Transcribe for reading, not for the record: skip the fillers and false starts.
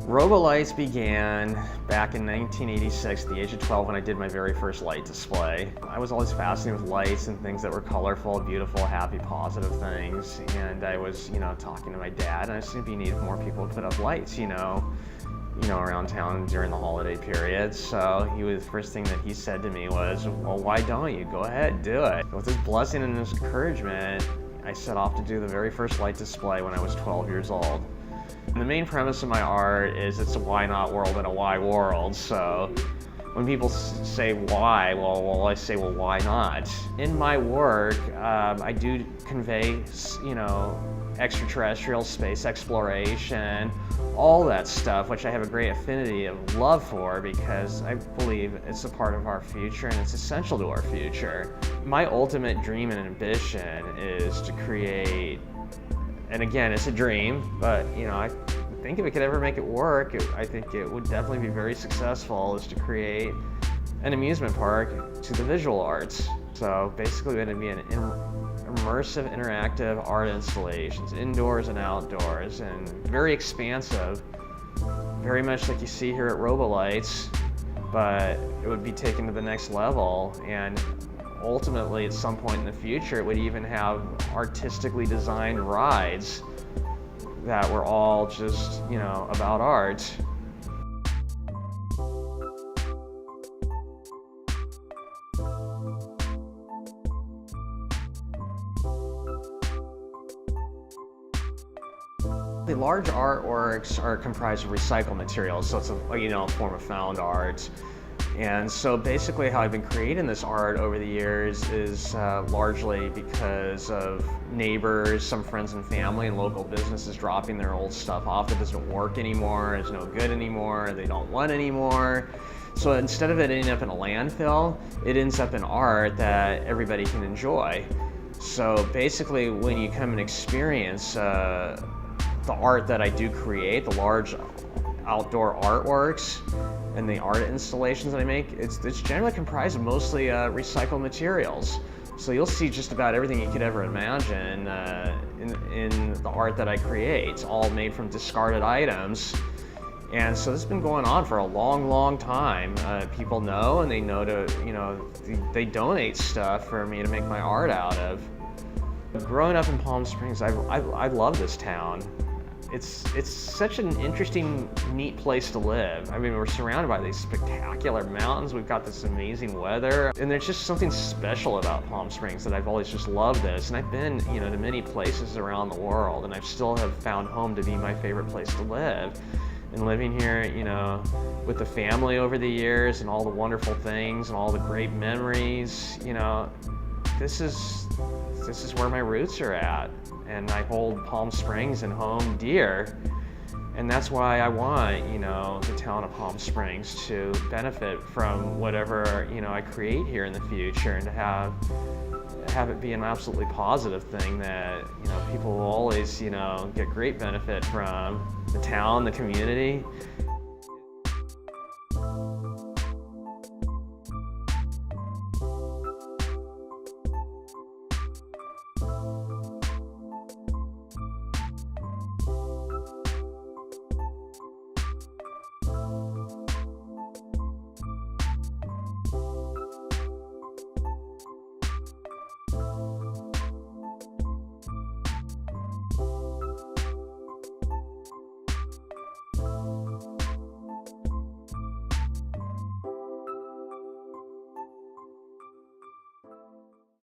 Robolights began back in 1986, at the age of 12, when I did my very first light display. I was always fascinated with lights and things that were colorful, beautiful, happy, positive things. And I was, talking to my dad, and I just we needed more people to put up lights, around town during the holiday period. So the first thing that he said to me was, well, why don't you? Go ahead, do it. With his blessing and his encouragement, I set off to do the very first light display when I was 12 years old. And the main premise of my art is it's a why not world and a why world. So when people say why, well, I say, well, why not? In my work, I do convey, extraterrestrial space exploration, all that stuff, which I have a great affinity of love for because I believe it's a part of our future and it's essential to our future. My ultimate dream and ambition is to create, and again, it's a dream, but I think if we could ever make it work, I think it would definitely be very successful, is to create an amusement park to the visual arts. So basically it would be an immersive, interactive art installations, indoors and outdoors, and very expansive, very much like you see here at Robolights, but it would be taken to the next level. And ultimately, at some point in the future, it would even have artistically designed rides that were all just, about art. The large artworks are comprised of recycled materials, so it's a form of found art. And so basically how I've been creating this art over the years is largely because of neighbors, some friends and family, and local businesses dropping their old stuff off that doesn't work anymore, is no good anymore, they don't want anymore. So instead of it ending up in a landfill, it ends up in art that everybody can enjoy. So basically when you come and experience the art that I do create, the large outdoor artworks and the art installations that I make, it's generally comprised of mostly recycled materials. So you'll see just about everything you could ever imagine in the art that I create. It's all made from discarded items. And so this has been going on for a long, long time. People know, and they know they donate stuff for me to make my art out of. Growing up in Palm Springs, I love this town. It's such an interesting, neat place to live. I mean, we're surrounded by these spectacular mountains. We've got this amazing weather, and there's just something special about Palm Springs that I've always just loved this. And I've been, to many places around the world, and I still have found home to be my favorite place to live. And living here, with the family over the years and all the wonderful things and all the great memories, this is where my roots are at. And I hold Palm Springs and home dear. And that's why I want, the town of Palm Springs to benefit from whatever, I create here in the future, and to have it be an absolutely positive thing that, people will always, get great benefit from the town, the community.